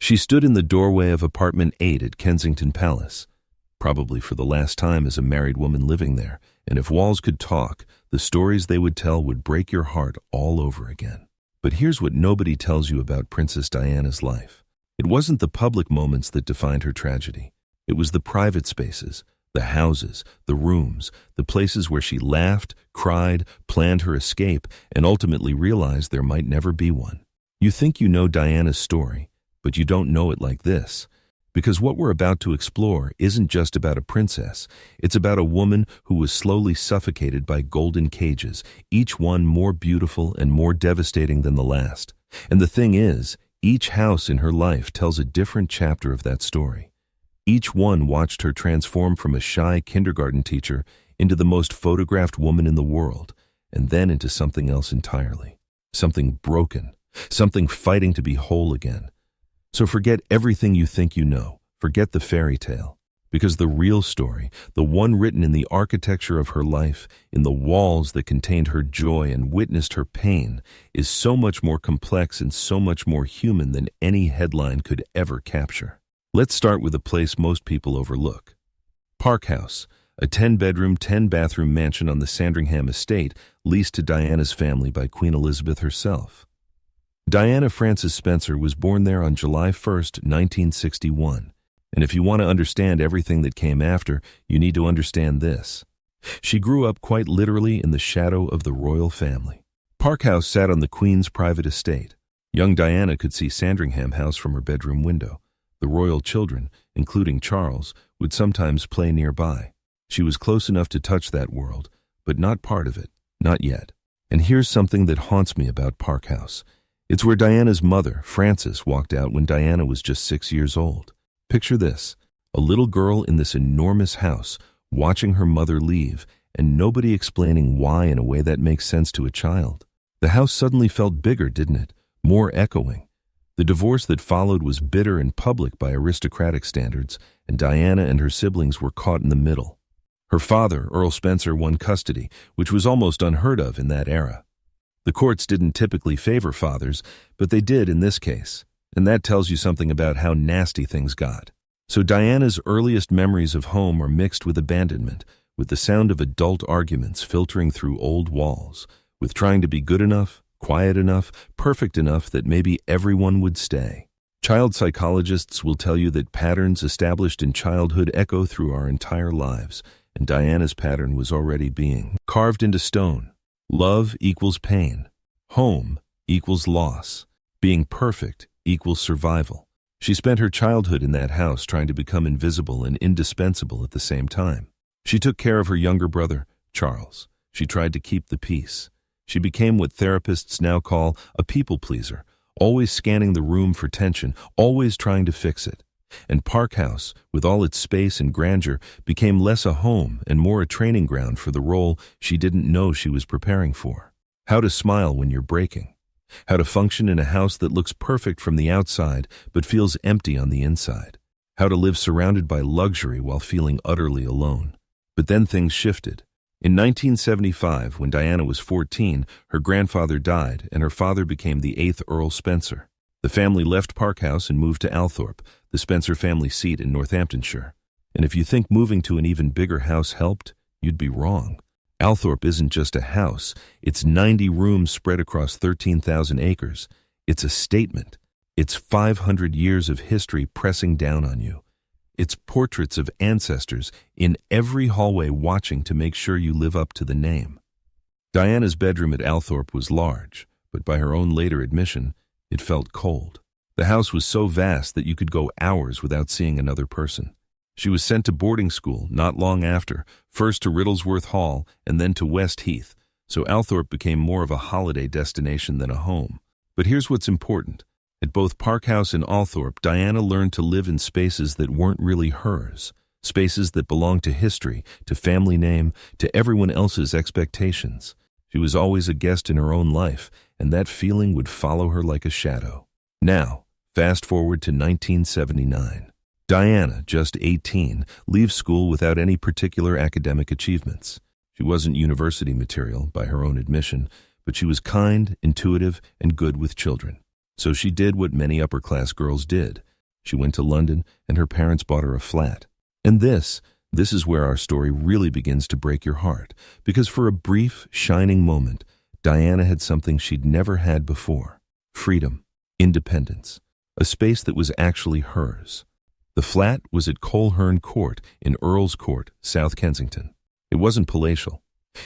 She stood in the doorway of apartment 8 at Kensington Palace, probably for the last time as a married woman living there, and if walls could talk, the stories they would tell would break your heart all over again. But here's what nobody tells you about Princess Diana's life. It wasn't the public moments that defined her tragedy. It was the private spaces, the houses, the rooms, the places where she laughed, cried, planned her escape, and ultimately realized there might never be one. You think you know Diana's story, but you don't know it like this. Because what we're about to explore isn't just about a princess. It's about a woman who was slowly suffocated by golden cages, each one more beautiful and more devastating than the last. And the thing is, each house in her life tells a different chapter of that story. Each one watched her transform from a shy kindergarten teacher into the most photographed woman in the world, and then into something else entirely. Something broken, something fighting to be whole again. So forget everything you think you know. Forget the fairy tale. Because the real story, the one written in the architecture of her life, in the walls that contained her joy and witnessed her pain, is so much more complex and so much more human than any headline could ever capture. Let's start with a place most people overlook. Park House, a 10-bedroom, 10-bathroom mansion on the Sandringham estate leased to Diana's family by Queen Elizabeth herself. Diana Frances Spencer was born there on July 1, 1961. And if you want to understand everything that came after, you need to understand this. She grew up quite literally in the shadow of the royal family. Park House sat on the Queen's private estate. Young Diana could see Sandringham House from her bedroom window. The royal children, including Charles, would sometimes play nearby. She was close enough to touch that world, but not part of it, not yet. And here's something that haunts me about Park House. It's where Diana's mother, Frances, walked out when Diana was just 6 years old. Picture this, a little girl in this enormous house, watching her mother leave, and nobody explaining why in a way that makes sense to a child. The house suddenly felt bigger, didn't it? More echoing. The divorce that followed was bitter and public by aristocratic standards, and Diana and her siblings were caught in the middle. Her father, Earl Spencer, won custody, which was almost unheard of in that era. The courts didn't typically favor fathers, but they did in this case. And that tells you something about how nasty things got. So Diana's earliest memories of home are mixed with abandonment, with the sound of adult arguments filtering through old walls, with trying to be good enough, quiet enough, perfect enough that maybe everyone would stay. Child psychologists will tell you that patterns established in childhood echo through our entire lives, and Diana's pattern was already being carved into stone. Love equals pain. Home equals loss. Being perfect equals survival. She spent her childhood in that house trying to become invisible and indispensable at the same time. She took care of her younger brother, Charles. She tried to keep the peace. She became what therapists now call a people pleaser, always scanning the room for tension, always trying to fix it. And Park House, with all its space and grandeur, became less a home and more a training ground for the role she didn't know she was preparing for. How to smile when you're breaking. How to function in a house that looks perfect from the outside but feels empty on the inside. How to live surrounded by luxury while feeling utterly alone. But then things shifted. In 1975, when Diana was 14, her grandfather died and her father became the 8th Earl Spencer. The family left Park House and moved to Althorp, the Spencer family seat in Northamptonshire. And if you think moving to an even bigger house helped, you'd be wrong. Althorp isn't just a house, it's 90 rooms spread across 13,000 acres. It's a statement. It's 500 years of history pressing down on you. It's portraits of ancestors in every hallway watching to make sure you live up to the name. Diana's bedroom at Althorp was large, but by her own later admission, it felt cold. The house was so vast that you could go hours without seeing another person. She was sent to boarding school not long after, first to Riddlesworth Hall and then to West Heath, so Althorp became more of a holiday destination than a home. But here's what's important. At both Park House and Althorp, Diana learned to live in spaces that weren't really hers, spaces that belonged to history, to family name, to everyone else's expectations. She was always a guest in her own life, and that feeling would follow her like a shadow. Now, fast forward to 1979. Diana, just 18, leaves school without any particular academic achievements. She wasn't university material, by her own admission, but she was kind, intuitive, and good with children. So she did what many upper-class girls did. She went to London, and her parents bought her a flat. And this is where our story really begins to break your heart, because for a brief, shining moment, Diana had something she'd never had before: freedom, independence, a space that was actually hers. The flat was at Coleherne Court in Earl's Court, South Kensington. It wasn't palatial.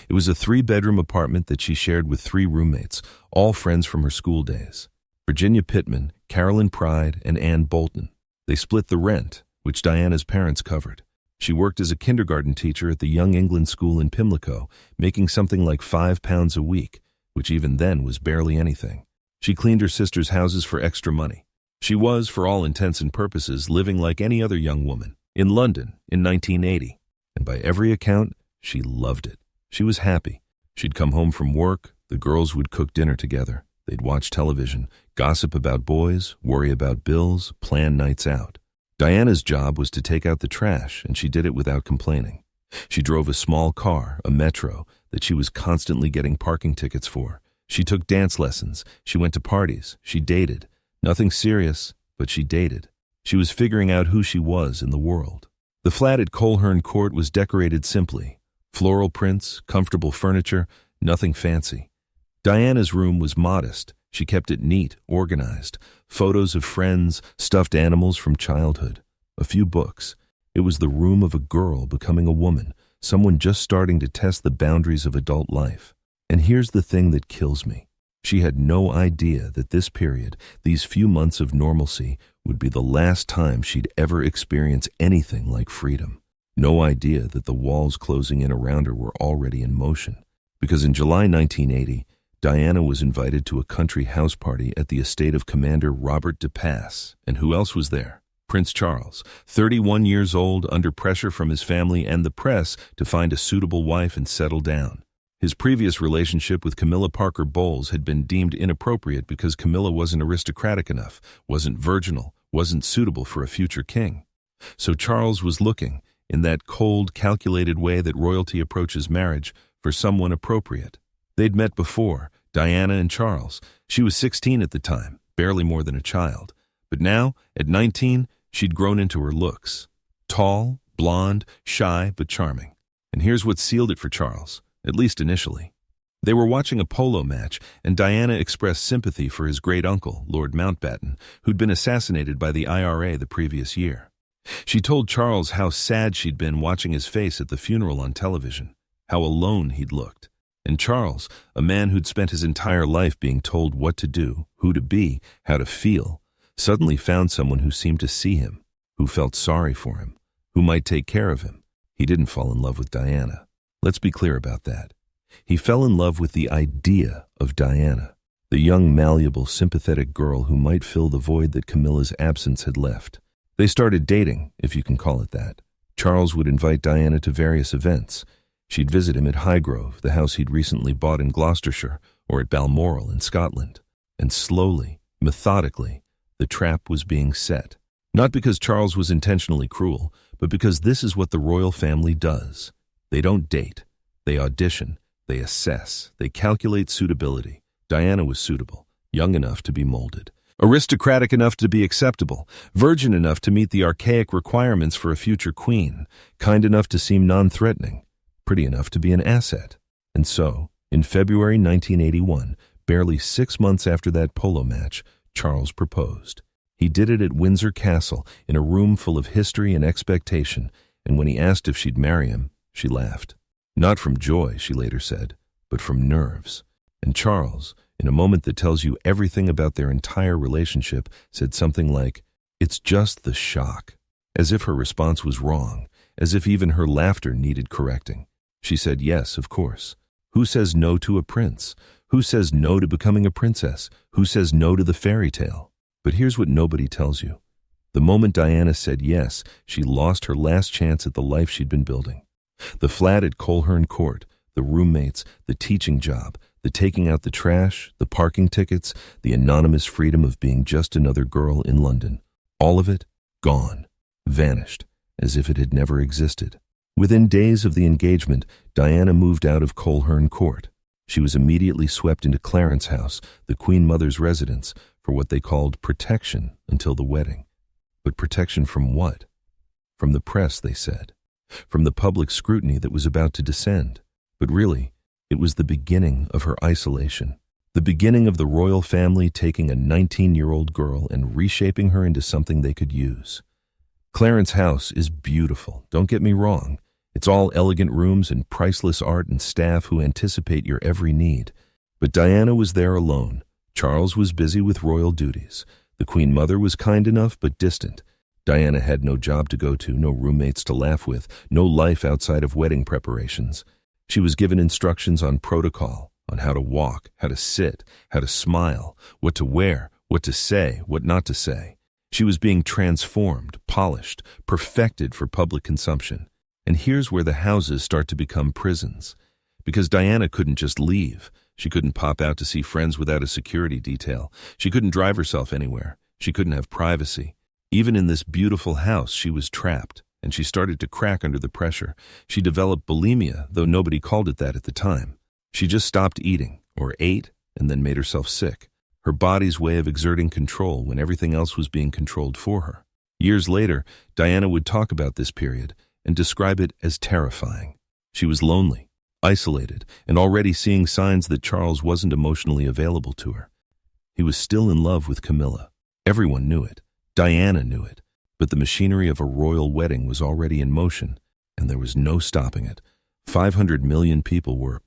It was a 3-bedroom apartment that she shared with 3 roommates, all friends from her school days: Virginia Pittman, Carolyn Pride, and Anne Bolton. They split the rent, which Diana's parents covered. She worked as a kindergarten teacher at the Young England School in Pimlico, making something like £5 a week, which even then was barely anything. She cleaned her sister's houses for extra money. She was, for all intents and purposes, living like any other young woman in London in 1980. And by every account, she loved it. She was happy. She'd come home from work, the girls would cook dinner together. They'd watch television, gossip about boys, worry about bills, plan nights out. Diana's job was to take out the trash, and she did it without complaining. She drove a small car, a Metro, that she was constantly getting parking tickets for. She took dance lessons. She went to parties. She dated. Nothing serious, but she dated. She was figuring out who she was in the world. The flat at Coleherne Court was decorated simply: floral prints, comfortable furniture, nothing fancy. Diana's room was modest. She kept it neat, organized. Photos of friends, stuffed animals from childhood, a few books. It was the room of a girl becoming a woman, someone just starting to test the boundaries of adult life. And here's the thing that kills me. She had no idea that this period, these few months of normalcy, would be the last time she'd ever experience anything like freedom. No idea that the walls closing in around her were already in motion. Because in July 1980, Diana was invited to a country house party at the estate of Commander Robert de Pass. And who else was there? Prince Charles, 31 years old, under pressure from his family and the press to find a suitable wife and settle down. His previous relationship with Camilla Parker Bowles had been deemed inappropriate because Camilla wasn't aristocratic enough, wasn't virginal, wasn't suitable for a future king. So Charles was looking, in that cold, calculated way that royalty approaches marriage, for someone appropriate. They'd met before, Diana and Charles. She was 16 at the time, barely more than a child. But now, at 19, she'd grown into her looks. Tall, blonde, shy, but charming. And here's what sealed it for Charles, at least initially. They were watching a polo match, and Diana expressed sympathy for his great-uncle, Lord Mountbatten, who'd been assassinated by the IRA the previous year. She told Charles how sad she'd been watching his face at the funeral on television, how alone he'd looked. And Charles, a man who'd spent his entire life being told what to do, who to be, how to feel, suddenly found someone who seemed to see him, who felt sorry for him, who might take care of him. He didn't fall in love with Diana. Let's be clear about that. He fell in love with the idea of Diana, the young, malleable, sympathetic girl who might fill the void that Camilla's absence had left. They started dating, if you can call it that. Charles would invite Diana to various events. She'd visit him at Highgrove, the house he'd recently bought in Gloucestershire, or at Balmoral in Scotland. And slowly, methodically, the trap was being set. Not because Charles was intentionally cruel, but because this is what the royal family does. They don't date. They audition. They assess. They calculate suitability. Diana was suitable, young enough to be molded, aristocratic enough to be acceptable, virgin enough to meet the archaic requirements for a future queen, kind enough to seem non-threatening, pretty enough to be an asset. And so, in February 1981, barely 6 months after that polo match, Charles proposed. He did it at Windsor Castle, in a room full of history and expectation, and when he asked if she'd marry him, she laughed. Not from joy, she later said, but from nerves. And Charles, in a moment that tells you everything about their entire relationship, said something like, "It's just the shock," as if her response was wrong, as if even her laughter needed correcting. She said yes, of course. Who says no to a prince? Who says no to becoming a princess? Who says no to the fairy tale? But here's what nobody tells you. The moment Diana said yes, she lost her last chance at the life she'd been building. The flat at Coleherne Court, the roommates, the teaching job, the taking out the trash, the parking tickets, the anonymous freedom of being just another girl in London. All of it, gone, vanished, as if it had never existed. Within days of the engagement, Diana moved out of Coleherne Court. She was immediately swept into Clarence House, the Queen Mother's residence, for what they called protection until the wedding. But protection from what? From the press, they said. From the public scrutiny that was about to descend. But really, it was the beginning of her isolation. The beginning of the royal family taking a 19-year-old girl and reshaping her into something they could use. Clarence House is beautiful, don't get me wrong. It's all elegant rooms and priceless art and staff who anticipate your every need. But Diana was there alone. Charles was busy with royal duties. The Queen Mother was kind enough but distant. Diana had no job to go to, no roommates to laugh with, no life outside of wedding preparations. She was given instructions on protocol, on how to walk, how to sit, how to smile, what to wear, what to say, what not to say. She was being transformed, polished, perfected for public consumption. And here's where the houses start to become prisons. Because Diana couldn't just leave. She couldn't pop out to see friends without a security detail. She couldn't drive herself anywhere. She couldn't have privacy. Even in this beautiful house, she was trapped, and she started to crack under the pressure. She developed bulimia, though nobody called it that at the time. She just stopped eating, or ate, and then made herself sick. Her body's way of exerting control when everything else was being controlled for her. Years later, Diana would talk about this period and describe it as terrifying. She was lonely, isolated, and already seeing signs that Charles wasn't emotionally available to her. He was still in love with Camilla. Everyone knew it. Diana knew it. But the machinery of a royal wedding was already in motion, and there was no stopping it. 500 million people were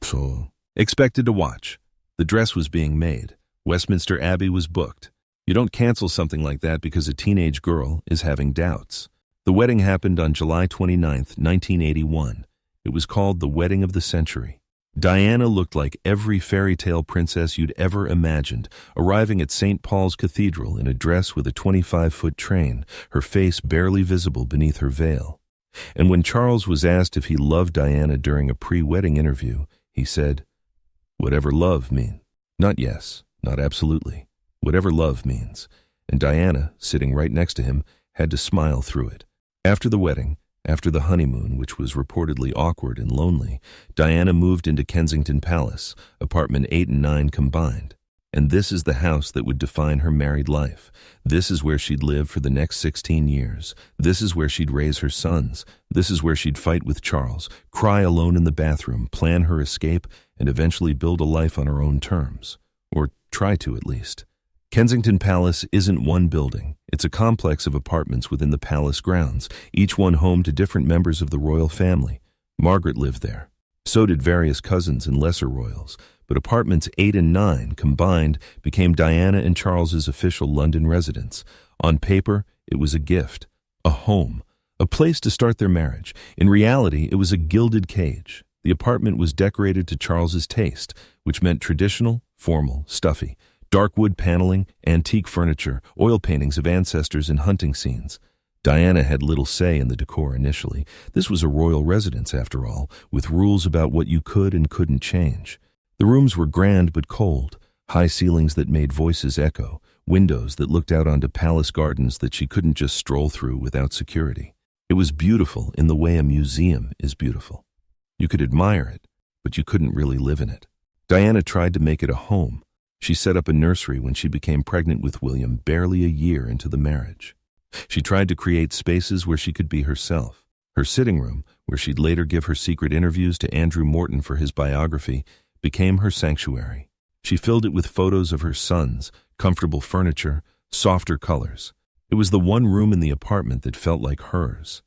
expected to watch. The dress was being made. Westminster Abbey was booked. You don't cancel something like that because a teenage girl is having doubts. The wedding happened on July 29, 1981. It was called the Wedding of the Century. Diana looked like every fairy tale princess you'd ever imagined, arriving at St. Paul's Cathedral in a dress with a 25-foot train, her face barely visible beneath her veil. And when Charles was asked if he loved Diana during a pre-wedding interview, he said, "Whatever love means. Not yes, not absolutely. Whatever love means." And Diana, sitting right next to him, had to smile through it. After the wedding, after the honeymoon, which was reportedly awkward and lonely, Diana moved into Kensington Palace, apartment 8 and 9 combined. And this is the house that would define her married life. This is where she'd live for the next 16 years. This is where she'd raise her sons. This is where she'd fight with Charles, cry alone in the bathroom, plan her escape, and eventually build a life on her own terms. Or try to, at least. Kensington Palace isn't one building. It's a complex of apartments within the palace grounds, each one home to different members of the royal family. Margaret lived there. So did various cousins and lesser royals. But apartments 8 and 9 combined became Diana and Charles's official London residence. On paper, it was a gift, a home, a place to start their marriage. In reality, it was a gilded cage. The apartment was decorated to Charles's taste, which meant traditional, formal, stuffy. Dark wood paneling, antique furniture, oil paintings of ancestors and hunting scenes. Diana had little say in the decor initially. This was a royal residence, after all, with rules about what you could and couldn't change. The rooms were grand but cold, high ceilings that made voices echo, windows that looked out onto palace gardens that she couldn't just stroll through without security. It was beautiful in the way a museum is beautiful. You could admire it, but you couldn't really live in it. Diana tried to make it a home. She set up a nursery when she became pregnant with William barely a year into the marriage. She tried to create spaces where she could be herself. Her sitting room, where she'd later give her secret interviews to Andrew Morton for his biography, became her sanctuary. She filled it with photos of her sons, comfortable furniture, softer colors. It was the one room in the apartment that felt like hers.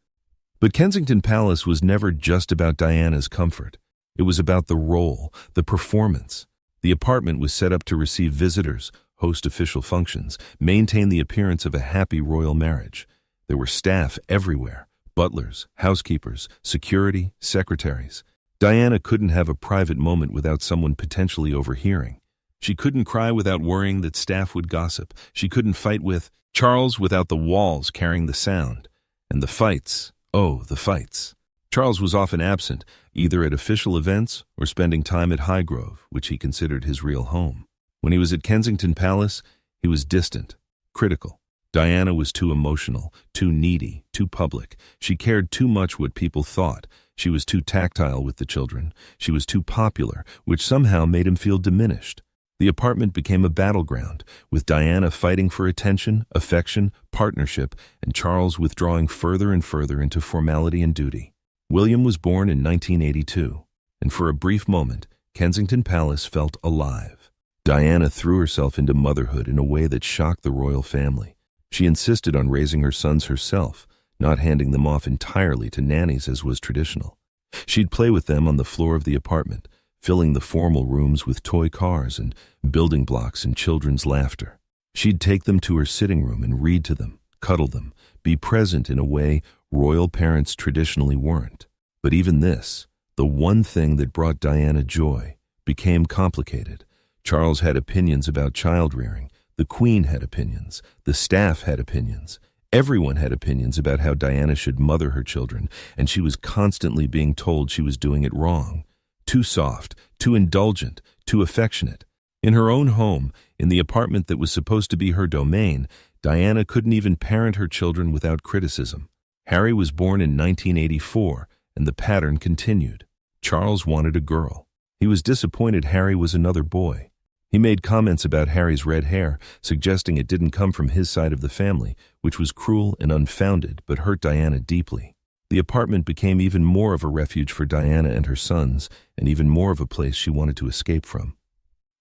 But Kensington Palace was never just about Diana's comfort. It was about the role, the performance. The apartment was set up to receive visitors, host official functions, maintain the appearance of a happy royal marriage. There were staff everywhere, butlers, housekeepers, security, secretaries. Diana couldn't have a private moment without someone potentially overhearing. She couldn't cry without worrying that staff would gossip. She couldn't fight with Charles without the walls carrying the sound. And the fights, oh, the fights. Charles was often absent, either at official events or spending time at Highgrove, which he considered his real home. When he was at Kensington Palace, he was distant, critical. Diana was too emotional, too needy, too public. She cared too much what people thought. She was too tactile with the children. She was too popular, which somehow made him feel diminished. The apartment became a battleground, with Diana fighting for attention, affection, partnership, and Charles withdrawing further and further into formality and duty. William was born in 1982, and for a brief moment, Kensington Palace felt alive. Diana threw herself into motherhood in a way that shocked the royal family. She insisted on raising her sons herself, not handing them off entirely to nannies as was traditional. She'd play with them on the floor of the apartment, filling the formal rooms with toy cars and building blocks and children's laughter. She'd take them to her sitting room and read to them, cuddle them, be present in a way royal parents traditionally weren't. But even this, the one thing that brought Diana joy, became complicated. Charles had opinions about child-rearing. The Queen had opinions. The staff had opinions. Everyone had opinions about how Diana should mother her children, and she was constantly being told she was doing it wrong. Too soft, too indulgent, too affectionate. In her own home, in the apartment that was supposed to be her domain, Diana couldn't even parent her children without criticism. Harry was born in 1984, and the pattern continued. Charles wanted a girl. He was disappointed Harry was another boy. He made comments about Harry's red hair, suggesting it didn't come from his side of the family, which was cruel and unfounded but hurt Diana deeply. The apartment became even more of a refuge for Diana and her sons, and even more of a place she wanted to escape from.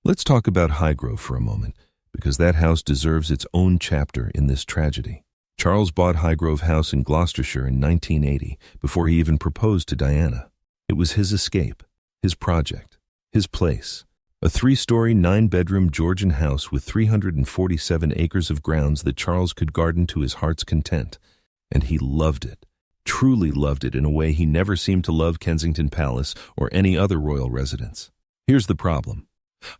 Let's talk about Highgrove for a moment, because that house deserves its own chapter in this tragedy. Charles bought Highgrove House in Gloucestershire in 1980, before he even proposed to Diana. It was his escape, his project, his place. A 3-story, 9-bedroom Georgian house with 347 acres of grounds that Charles could garden to his heart's content. And he loved it. Truly loved it in a way he never seemed to love Kensington Palace or any other royal residence. Here's the problem.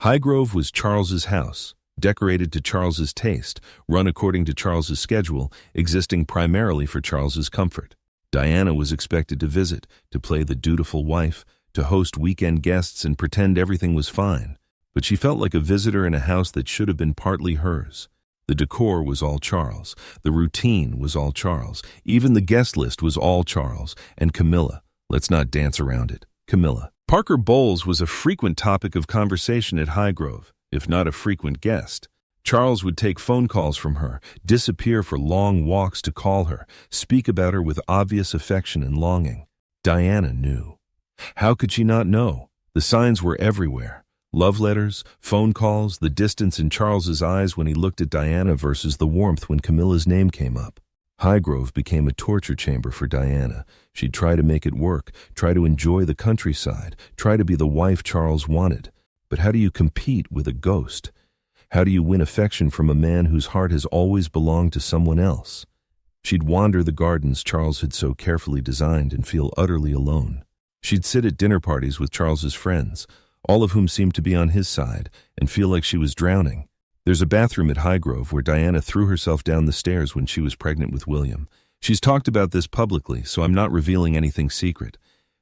Highgrove was Charles's house, decorated to Charles's taste, run according to Charles's schedule, existing primarily for Charles's comfort. Diana was expected to visit, to play the dutiful wife, to host weekend guests and pretend everything was fine. But she felt like a visitor in a house that should have been partly hers. The decor was all Charles. The routine was all Charles. Even the guest list was all Charles. And Camilla. Let's not dance around it. Camilla. Parker Bowles was a frequent topic of conversation at Highgrove, if not a frequent guest. Charles would take phone calls from her, disappear for long walks to call her, speak about her with obvious affection and longing. Diana knew. How could she not know? The signs were everywhere. Love letters, phone calls, the distance in Charles's eyes when he looked at Diana versus the warmth when Camilla's name came up. Highgrove became a torture chamber for Diana. She'd try to make it work, try to enjoy the countryside, try to be the wife Charles wanted. But how do you compete with a ghost? How do you win affection from a man whose heart has always belonged to someone else? She'd wander the gardens Charles had so carefully designed and feel utterly alone. She'd sit at dinner parties with Charles's friends, all of whom seemed to be on his side, and feel like she was drowning. There's a bathroom at Highgrove where Diana threw herself down the stairs when she was pregnant with William. She's talked about this publicly, so I'm not revealing anything secret.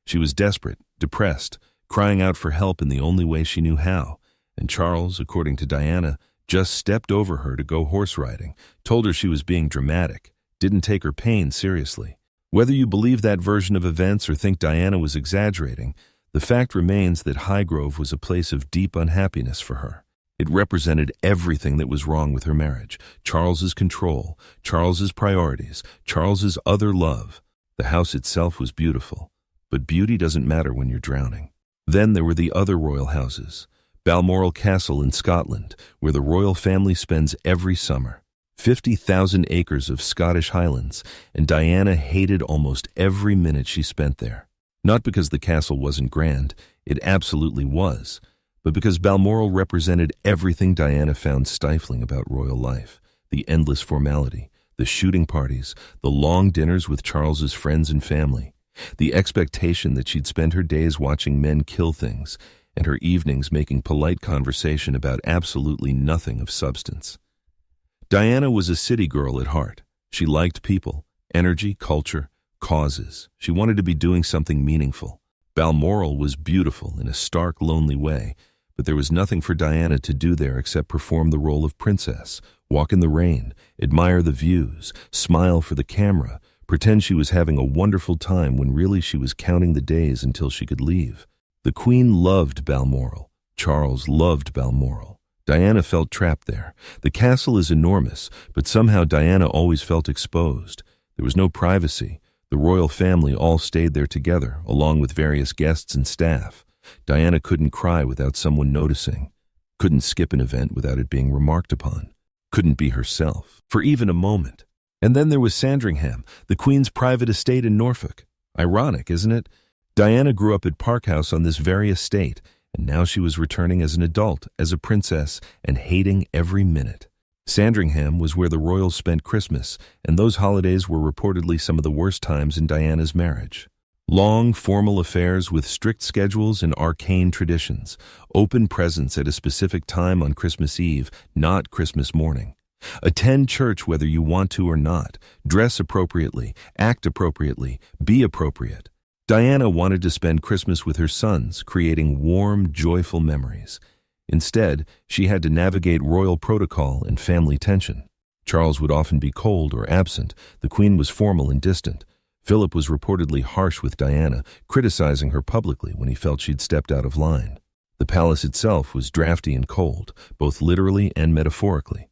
She was desperate, depressed, crying out for help in the only way she knew how. And Charles, according to Diana, just stepped over her to go horse riding, told her she was being dramatic, didn't take her pain seriously. Whether you believe that version of events or think Diana was exaggerating, the fact remains that Highgrove was a place of deep unhappiness for her. It represented everything that was wrong with her marriage. Charles's control, Charles's priorities, Charles's other love. The house itself was beautiful, but beauty doesn't matter when you're drowning. Then there were the other royal houses. Balmoral Castle in Scotland, where the royal family spends every summer. 50,000 acres of Scottish Highlands, and Diana hated almost every minute she spent there. Not because the castle wasn't grand, it absolutely was, but because Balmoral represented everything Diana found stifling about royal life. The endless formality, the shooting parties, the long dinners with Charles's friends and family, the expectation that she'd spend her days watching men kill things, and her evenings making polite conversation about absolutely nothing of substance. Diana was a city girl at heart. She liked people, energy, culture, causes. She wanted to be doing something meaningful. Balmoral was beautiful in a stark, lonely way, but there was nothing for Diana to do there except perform the role of princess, walk in the rain, admire the views, smile for the camera, pretend she was having a wonderful time when really she was counting the days until she could leave. The Queen loved Balmoral. Charles loved Balmoral. Diana felt trapped there. The castle is enormous, but somehow Diana always felt exposed. There was no privacy. The royal family all stayed there together, along with various guests and staff. Diana couldn't cry without someone noticing, couldn't skip an event without it being remarked upon, couldn't be herself for even a moment. And then there was Sandringham, the Queen's private estate in Norfolk. Ironic, isn't it? Diana grew up at Park House on this very estate, and now she was returning as an adult, as a princess, and hating every minute. Sandringham was where the royals spent Christmas, and those holidays were reportedly some of the worst times in Diana's marriage. Long, formal affairs with strict schedules and arcane traditions. Open presents at a specific time on Christmas Eve, not Christmas morning. Attend church whether you want to or not. Dress appropriately, act appropriately, be appropriate. Diana wanted to spend Christmas with her sons, creating warm, joyful memories. Instead, she had to navigate royal protocol and family tension. Charles would often be cold or absent. The Queen was formal and distant. Philip was reportedly harsh with Diana, criticizing her publicly when he felt she'd stepped out of line. The palace itself was drafty and cold, both literally and metaphorically.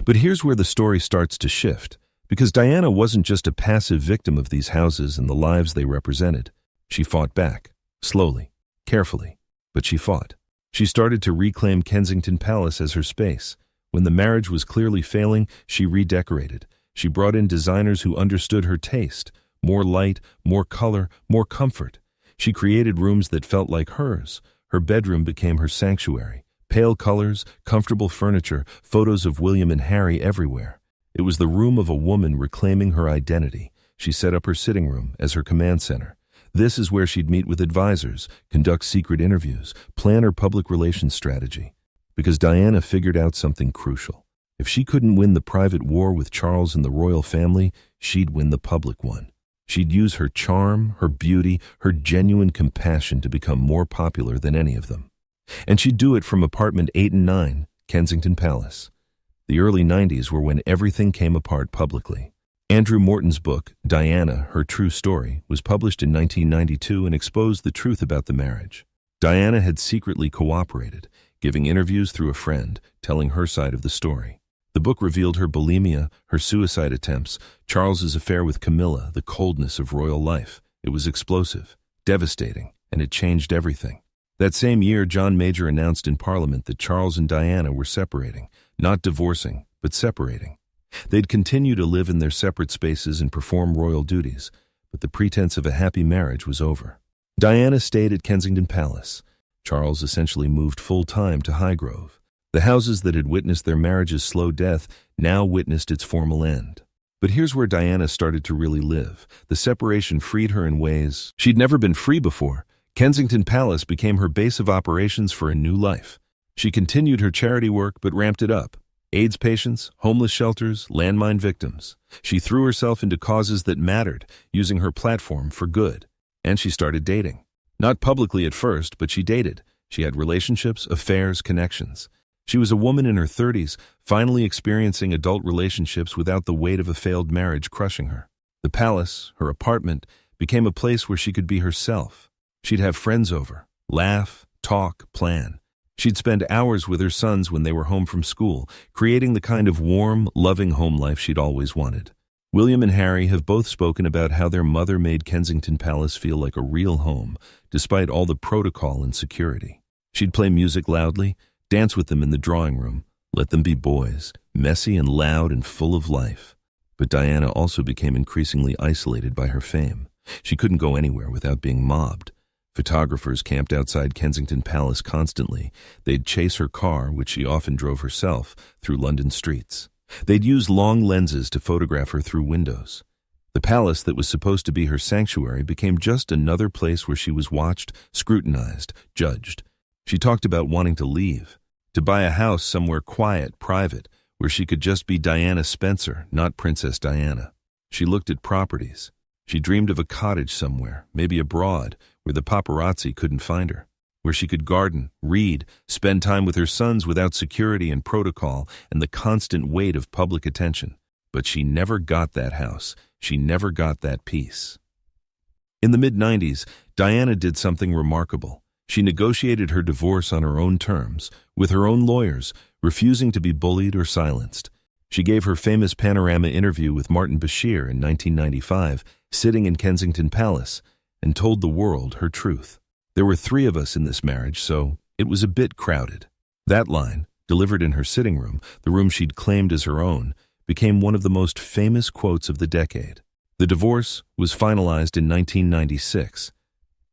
But here's where the story starts to shift, because Diana wasn't just a passive victim of these houses and the lives they represented. She fought back, slowly, carefully, but she fought. She started to reclaim Kensington Palace as her space. When the marriage was clearly failing, she redecorated. She brought in designers who understood her taste. More light, more color, more comfort. She created rooms that felt like hers. Her bedroom became her sanctuary. Pale colors, comfortable furniture, photos of William and Harry everywhere. It was the room of a woman reclaiming her identity. She set up her sitting room as her command center. This is where she'd meet with advisors, conduct secret interviews, plan her public relations strategy. Because Diana figured out something crucial. If she couldn't win the private war with Charles and the royal family, she'd win the public one. She'd use her charm, her beauty, her genuine compassion to become more popular than any of them. And she'd do it from apartment 8 and 9, Kensington Palace. The early 90s were when everything came apart publicly. Andrew Morton's book, Diana, Her True Story, was published in 1992 and exposed the truth about the marriage. Diana had secretly cooperated, giving interviews through a friend, telling her side of the story. The book revealed her bulimia, her suicide attempts, Charles's affair with Camilla, the coldness of royal life. It was explosive, devastating, and it changed everything. That same year, John Major announced in Parliament that Charles and Diana were separating, not divorcing, but separating. They'd continue to live in their separate spaces and perform royal duties, but the pretense of a happy marriage was over. Diana stayed at Kensington Palace. Charles essentially moved full-time to Highgrove. The houses that had witnessed their marriage's slow death now witnessed its formal end. But here's where Diana started to really live. The separation freed her in ways she'd never been free before. Kensington Palace became her base of operations for a new life. She continued her charity work but ramped it up. AIDS patients, homeless shelters, landmine victims. She threw herself into causes that mattered, using her platform for good. And she started dating. Not publicly at first, but she dated. She had relationships, affairs, connections. She was a woman in her 30s, finally experiencing adult relationships without the weight of a failed marriage crushing her. The palace, her apartment, became a place where she could be herself. She'd have friends over, laugh, talk, plan. She'd spend hours with her sons when they were home from school, creating the kind of warm, loving home life she'd always wanted. William and Harry have both spoken about how their mother made Kensington Palace feel like a real home, despite all the protocol and security. She'd play music loudly, dance with them in the drawing room, let them be boys, messy and loud and full of life. But Diana also became increasingly isolated by her fame. She couldn't go anywhere without being mobbed. Photographers camped outside Kensington Palace constantly. They'd chase her car, which she often drove herself, through London streets. They'd use long lenses to photograph her through windows. The palace that was supposed to be her sanctuary became just another place where she was watched, scrutinized, judged. She talked about wanting to leave, to buy a house somewhere quiet, private, where she could just be Diana Spencer, not Princess Diana. She looked at properties. She dreamed of a cottage somewhere, maybe abroad, where the paparazzi couldn't find her, where she could garden, read, spend time with her sons without security and protocol and the constant weight of public attention. But she never got that house. She never got that peace. In the mid-90s, Diana did something remarkable. She negotiated her divorce on her own terms, with her own lawyers, refusing to be bullied or silenced. She gave her famous panorama interview with Martin Bashir in 1995, sitting in Kensington Palace, and told the world her truth. There were 3 of us in this marriage, so it was a bit crowded. That line, delivered in her sitting room, the room she'd claimed as her own, became one of the most famous quotes of the decade. The divorce was finalized in 1996.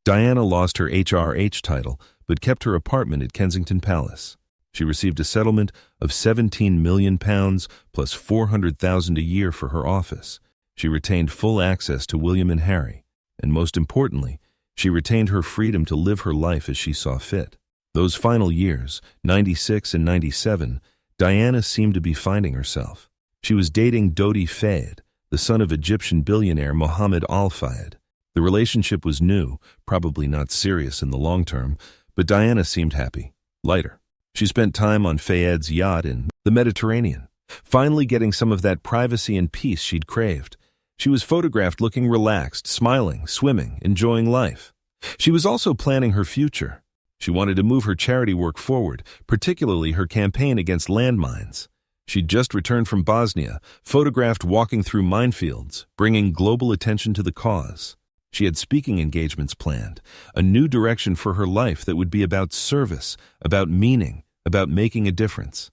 Diana lost her HRH title, but kept her apartment at Kensington Palace. She received a settlement of £17 million plus $400,000 a year for her office. She retained full access to William and Harry, and most importantly, she retained her freedom to live her life as she saw fit. Those final years, 96 and 97, Diana seemed to be finding herself. She was dating Dodi Fayed, the son of Egyptian billionaire Mohammed Al Fayed. The relationship was new, probably not serious in the long term, but Diana seemed happy, lighter. She spent time on Fayed's yacht in the Mediterranean, finally getting some of that privacy and peace she'd craved. She was photographed looking relaxed, smiling, swimming, enjoying life. She was also planning her future. She wanted to move her charity work forward, particularly her campaign against landmines. She'd just returned from Bosnia, photographed walking through minefields, bringing global attention to the cause. She had speaking engagements planned, a new direction for her life that would be about service, about meaning, about making a difference.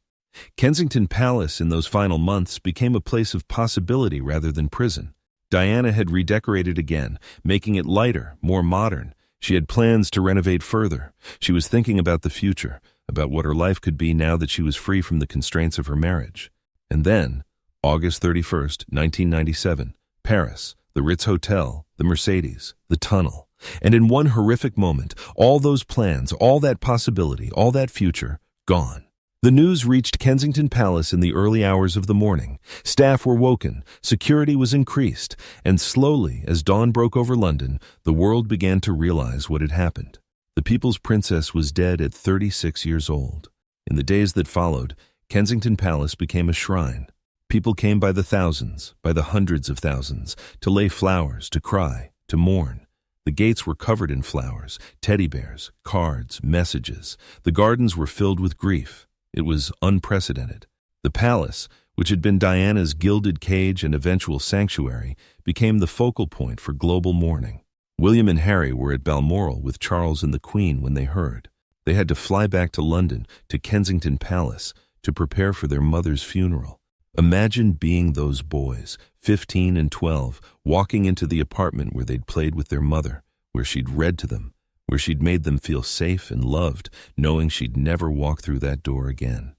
Kensington Palace in those final months became a place of possibility rather than prison. Diana had redecorated again, making it lighter, more modern. She had plans to renovate further. She was thinking about the future, about what her life could be now that she was free from the constraints of her marriage. And then, August 31st, 1997, Paris, the Ritz Hotel, the Mercedes, the tunnel. And in one horrific moment, all those plans, all that possibility, all that future, gone. The news reached Kensington Palace in the early hours of the morning. Staff were woken, security was increased, and slowly, as dawn broke over London, the world began to realize what had happened. The People's Princess was dead at 36 years old. In the days that followed, Kensington Palace became a shrine. People came by the thousands, by the hundreds of thousands, to lay flowers, to cry, to mourn. The gates were covered in flowers, teddy bears, cards, messages. The gardens were filled with grief. It was unprecedented. The palace, which had been Diana's gilded cage and eventual sanctuary, became the focal point for global mourning. William and Harry were at Balmoral with Charles and the Queen when they heard. They had to fly back to London, to Kensington Palace, to prepare for their mother's funeral. Imagine being those boys, 15 and 12, walking into the apartment where they'd played with their mother, where she'd read to them, where she'd made them feel safe and loved, knowing she'd never walk through that door again.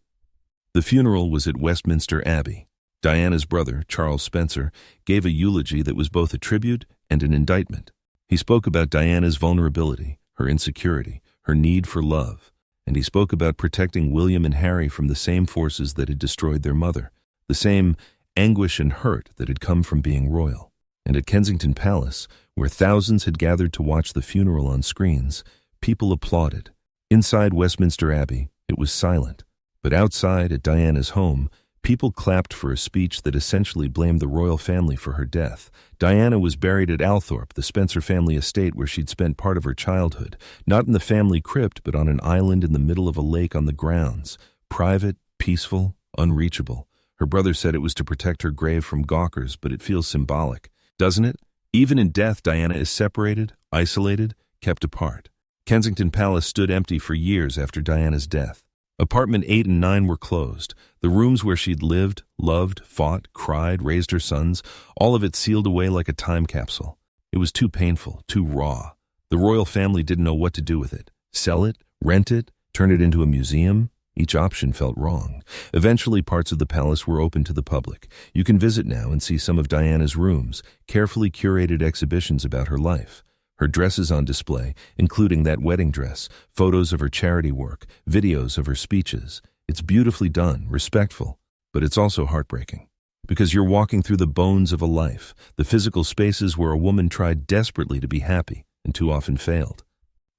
The funeral was at Westminster Abbey. Diana's brother, Charles Spencer, gave a eulogy that was both a tribute and an indictment. He spoke about Diana's vulnerability, her insecurity, her need for love, and he spoke about protecting William and Harry from the same forces that had destroyed their mother, the same anguish and hurt that had come from being royal. And at Kensington Palace, where thousands had gathered to watch the funeral on screens, people applauded. Inside Westminster Abbey, it was silent. But outside, at Diana's home, people clapped for a speech that essentially blamed the royal family for her death. Diana was buried at Althorpe, the Spencer family estate where she'd spent part of her childhood, not in the family crypt, but on an island in the middle of a lake on the grounds. Private, peaceful, unreachable. Her brother said it was to protect her grave from gawkers, but it feels symbolic, doesn't it? Even in death, Diana is separated, isolated, kept apart. Kensington Palace stood empty for years after Diana's death. Apartment 8 and 9 were closed. The rooms where she'd lived, loved, fought, cried, raised her sons, all of it sealed away like a time capsule. It was too painful, too raw. The royal family didn't know what to do with it. Sell it, rent it, turn it into a museum? Each option felt wrong. Eventually, parts of the palace were open to the public. You can visit now and see some of Diana's rooms, carefully curated exhibitions about her life. Her dresses on display, including that wedding dress, photos of her charity work, videos of her speeches. It's beautifully done, respectful, but it's also heartbreaking. Because you're walking through the bones of a life, the physical spaces where a woman tried desperately to be happy and too often failed.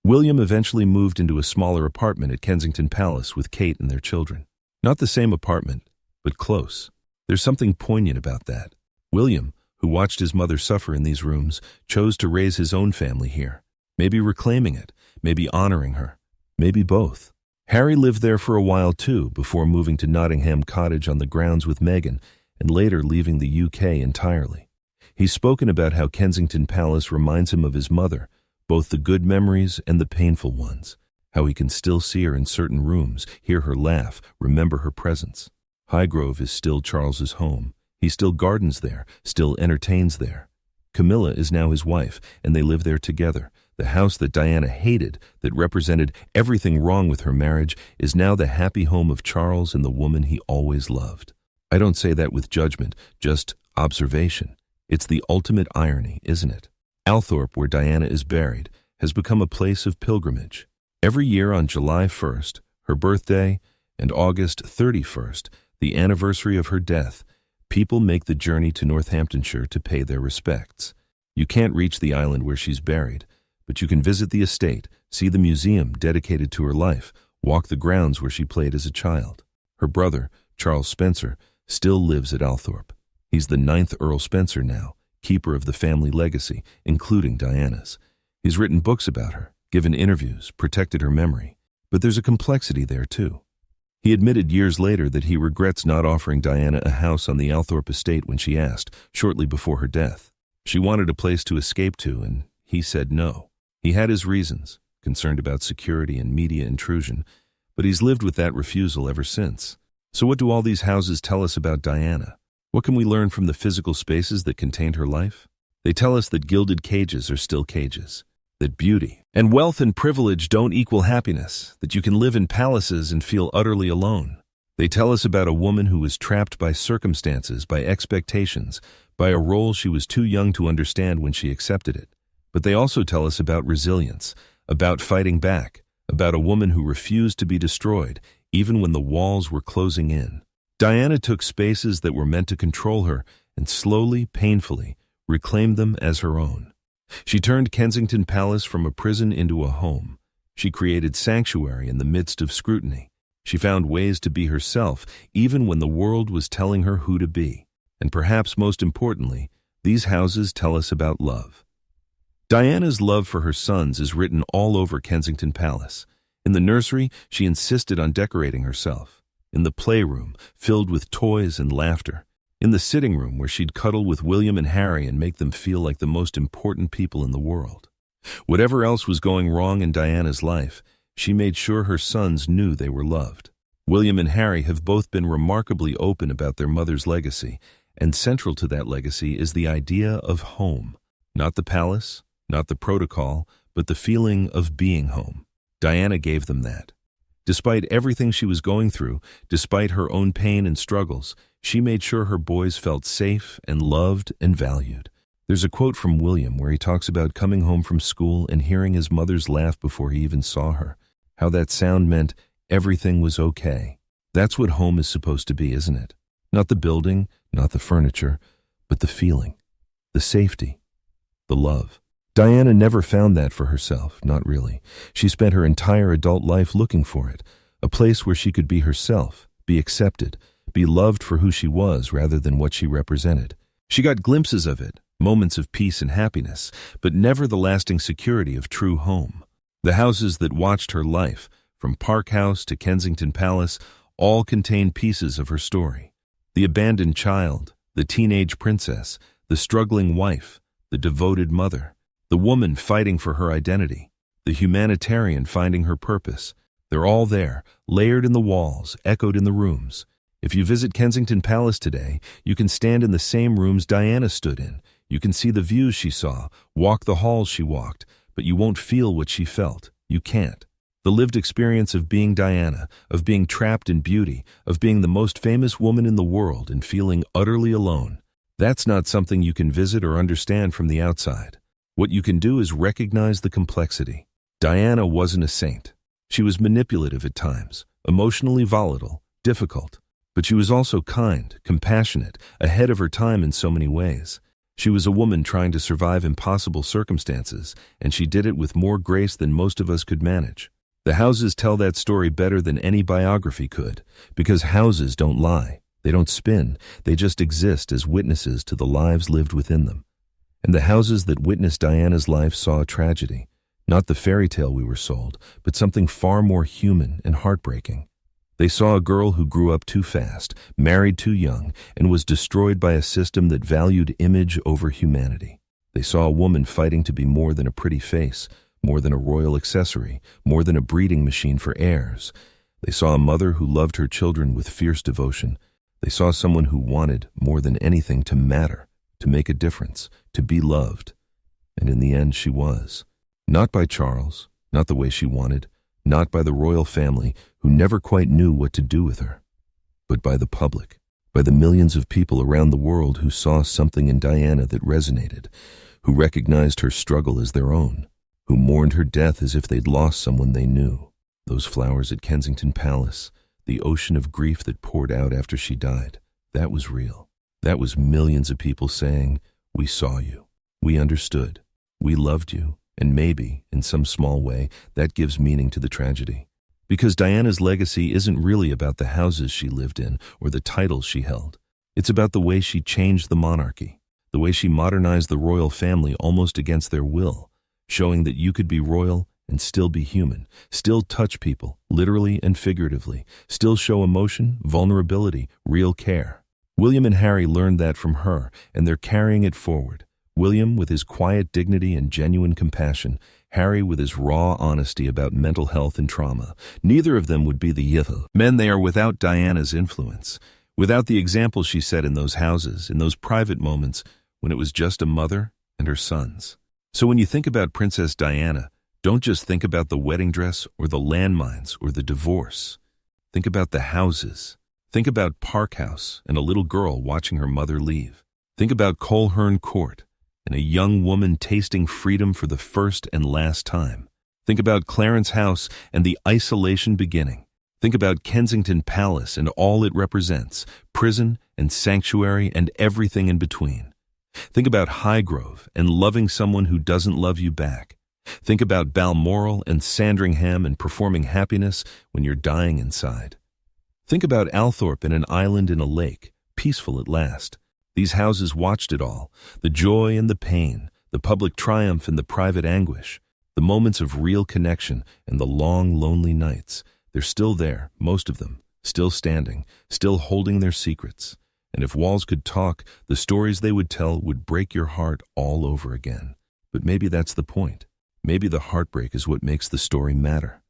William eventually moved into a smaller apartment at Kensington Palace with Kate and their children. Not the same apartment, but close. There's something poignant about that. William, who watched his mother suffer in these rooms, chose to raise his own family here. Maybe reclaiming it, maybe honoring her, maybe both. Harry lived there for a while too, before moving to Nottingham Cottage on the grounds with Meghan, and later leaving the UK entirely. He's spoken about how Kensington Palace reminds him of his mother, both the good memories and the painful ones, how he can still see her in certain rooms, hear her laugh, remember her presence. Highgrove is still Charles's home. He still gardens there, still entertains there. Camilla is now his wife, and they live there together. The house that Diana hated, that represented everything wrong with her marriage, is now the happy home of Charles and the woman he always loved. I don't say that with judgment, just observation. It's the ultimate irony, isn't it? Althorpe, where Diana is buried, has become a place of pilgrimage. Every year on July 1st, her birthday, and August 31st, the anniversary of her death, people make the journey to Northamptonshire to pay their respects. You can't reach the island where she's buried, but you can visit the estate, see the museum dedicated to her life, walk the grounds where she played as a child. Her brother, Charles Spencer, still lives at Althorpe. He's the 9th Earl Spencer now, keeper of the family legacy, including Diana's. He's written books about her, given interviews, protected her memory. But there's a complexity there too. He admitted years later that he regrets not offering Diana a house on the Althorpe estate when she asked, shortly before her death. She wanted a place to escape to, and he said no. He had his reasons, concerned about security and media intrusion, but he's lived with that refusal ever since. So what do all these houses tell us about Diana? What can we learn from the physical spaces that contained her life? They tell us that gilded cages are still cages, that beauty and wealth and privilege don't equal happiness, that you can live in palaces and feel utterly alone. They tell us about a woman who was trapped by circumstances, by expectations, by a role she was too young to understand when she accepted it. But they also tell us about resilience, about fighting back, about a woman who refused to be destroyed, even when the walls were closing in. Diana took spaces that were meant to control her and slowly, painfully, reclaimed them as her own. She turned Kensington Palace from a prison into a home. She created sanctuary in the midst of scrutiny. She found ways to be herself, even when the world was telling her who to be. And perhaps most importantly, these houses tell us about love. Diana's love for her sons is written all over Kensington Palace. In the nursery, she insisted on decorating herself. In the playroom, filled with toys and laughter. In the sitting room, where she'd cuddle with William and Harry and make them feel like the most important people in the world. Whatever else was going wrong in Diana's life, she made sure her sons knew they were loved. William and Harry have both been remarkably open about their mother's legacy, and central to that legacy is the idea of home. Not the palace, not the protocol, but the feeling of being home. Diana gave them that. Despite everything she was going through, despite her own pain and struggles, she made sure her boys felt safe and loved and valued. There's a quote from William where he talks about coming home from school and hearing his mother's laugh before he even saw her, how that sound meant everything was okay. That's what home is supposed to be, isn't it? Not the building, not the furniture, but the feeling, the safety, the love. Diana never found that for herself, not really. She spent her entire adult life looking for it, a place where she could be herself, be accepted, be loved for who she was rather than what she represented. She got glimpses of it, moments of peace and happiness, but never the lasting security of true home. The houses that watched her life, from Park House to Kensington Palace, all contain pieces of her story. The abandoned child, the teenage princess, the struggling wife, the devoted mother, the woman fighting for her identity, the humanitarian finding her purpose. They're all there, layered in the walls, echoed in the rooms. If you visit Kensington Palace today, you can stand in the same rooms Diana stood in. You can see the views she saw, walk the halls she walked, but you won't feel what she felt. You can't. The lived experience of being Diana, of being trapped in beauty, of being the most famous woman in the world and feeling utterly alone, that's not something you can visit or understand from the outside. What you can do is recognize the complexity. Diana wasn't a saint. She was manipulative at times, emotionally volatile, difficult. But she was also kind, compassionate, ahead of her time in so many ways. She was a woman trying to survive impossible circumstances, and she did it with more grace than most of us could manage. The houses tell that story better than any biography could, because houses don't lie, they don't spin, they just exist as witnesses to the lives lived within them. And the houses that witnessed Diana's life saw a tragedy. Not the fairy tale we were sold, but something far more human and heartbreaking. They saw a girl who grew up too fast, married too young, and was destroyed by a system that valued image over humanity. They saw a woman fighting to be more than a pretty face, more than a royal accessory, more than a breeding machine for heirs. They saw a mother who loved her children with fierce devotion. They saw someone who wanted, more than anything, to matter, to make a difference, to be loved. And in the end, she was. Not by Charles, not the way she wanted, not by the royal family, who never quite knew what to do with her, but by the public, by the millions of people around the world who saw something in Diana that resonated, who recognized her struggle as their own, who mourned her death as if they'd lost someone they knew. Those flowers at Kensington Palace, the ocean of grief that poured out after she died, that was real. That was millions of people saying, "We saw you, we understood, we loved you," and maybe, in some small way, that gives meaning to the tragedy. Because Diana's legacy isn't really about the houses she lived in or the titles she held. It's about the way she changed the monarchy, the way she modernized the royal family almost against their will, showing that you could be royal and still be human, still touch people, literally and figuratively, still show emotion, vulnerability, real care. William and Harry learned that from her, and they're carrying it forward. William with his quiet dignity and genuine compassion, Harry with his raw honesty about mental health and trauma. Neither of them would be the men they are without Diana's influence, without the example she set in those houses, in those private moments when it was just a mother and her sons. So when you think about Princess Diana, don't just think about the wedding dress or the landmines or the divorce. Think about the houses. Think about Park House and a little girl watching her mother leave. Think about Coleherne Court and a young woman tasting freedom for the first and last time. Think about Clarence House and the isolation beginning. Think about Kensington Palace and all it represents, prison and sanctuary and everything in between. Think about Highgrove and loving someone who doesn't love you back. Think about Balmoral and Sandringham and performing happiness when you're dying inside. Think about Althorpe in an island in a lake, peaceful at last. These houses watched it all, the joy and the pain, the public triumph and the private anguish, the moments of real connection and the long, lonely nights. They're still there, most of them, still standing, still holding their secrets. And if walls could talk, the stories they would tell would break your heart all over again. But maybe that's the point. Maybe the heartbreak is what makes the story matter.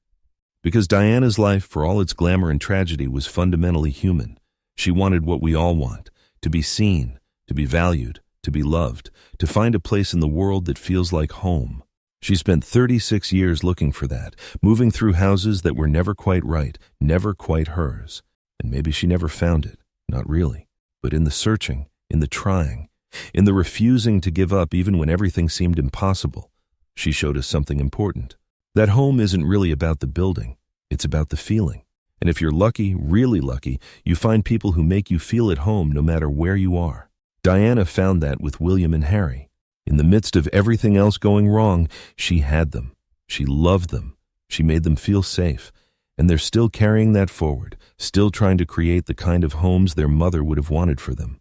Because Diana's life, for all its glamour and tragedy, was fundamentally human. She wanted what we all want, to be seen, to be valued, to be loved, to find a place in the world that feels like home. She spent 36 years looking for that, moving through houses that were never quite right, never quite hers. And maybe she never found it, not really. But in the searching, in the trying, in the refusing to give up even when everything seemed impossible, she showed us something important. That home isn't really about the building, it's about the feeling. And if you're lucky, really lucky, you find people who make you feel at home no matter where you are. Diana found that with William and Harry. In the midst of everything else going wrong, she had them. She loved them. She made them feel safe. And they're still carrying that forward, still trying to create the kind of homes their mother would have wanted for them.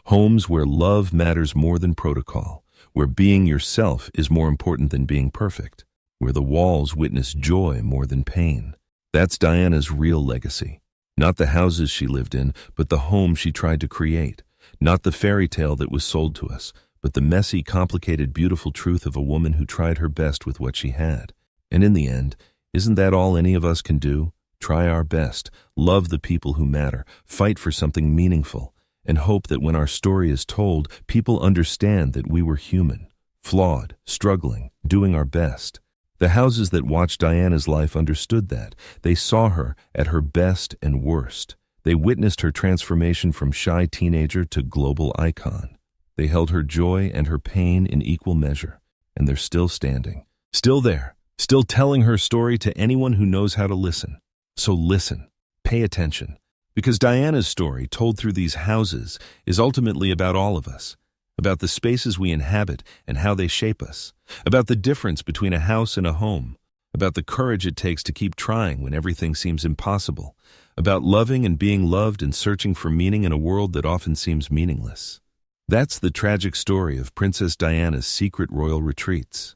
Homes where love matters more than protocol, where being yourself is more important than being perfect, where the walls witness joy more than pain. That's Diana's real legacy. Not the houses she lived in, but the home she tried to create. Not the fairy tale that was sold to us, but the messy, complicated, beautiful truth of a woman who tried her best with what she had. And in the end, isn't that all any of us can do? Try our best, love the people who matter, fight for something meaningful, and hope that when our story is told, people understand that we were human, flawed, struggling, doing our best. The houses that watched Diana's life understood that. They saw her at her best and worst. They witnessed her transformation from shy teenager to global icon. They held her joy and her pain in equal measure, and they're still standing, still there, still telling her story to anyone who knows how to listen. So listen, pay attention, because Diana's story, told through these houses, is ultimately about all of us, about the spaces we inhabit and how they shape us, about the difference between a house and a home, about the courage it takes to keep trying when everything seems impossible, about loving and being loved and searching for meaning in a world that often seems meaningless. That's the tragic story of Princess Diana's secret royal retreats.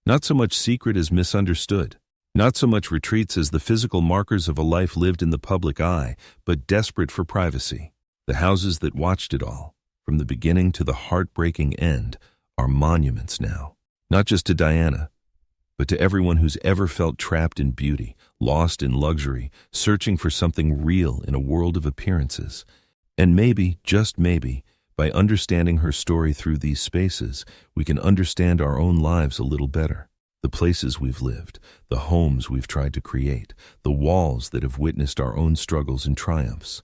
Not so much secret as misunderstood. Not so much retreats as the physical markers of a life lived in the public eye, but desperate for privacy. The houses that watched it all, from the beginning to the heartbreaking end, are monuments now. Not just to Diana, but to everyone who's ever felt trapped in beauty, lost in luxury, searching for something real in a world of appearances. And maybe, just maybe, by understanding her story through these spaces, we can understand our own lives a little better. The places we've lived, the homes we've tried to create, the walls that have witnessed our own struggles and triumphs.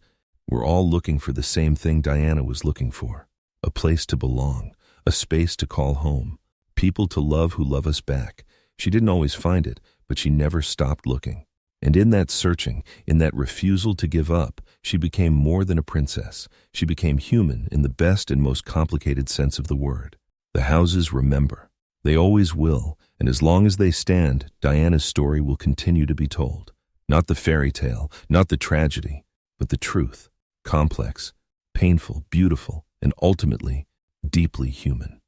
We're all looking for the same thing Diana was looking for: a place to belong, a space to call home, people to love who love us back. She didn't always find it, but she never stopped looking. And in that searching, in that refusal to give up, she became more than a princess. She became human in the best and most complicated sense of the word. The houses remember. They always will, and as long as they stand, Diana's story will continue to be told. Not the fairy tale, not the tragedy, but the truth. Complex, painful, beautiful, and ultimately, deeply human.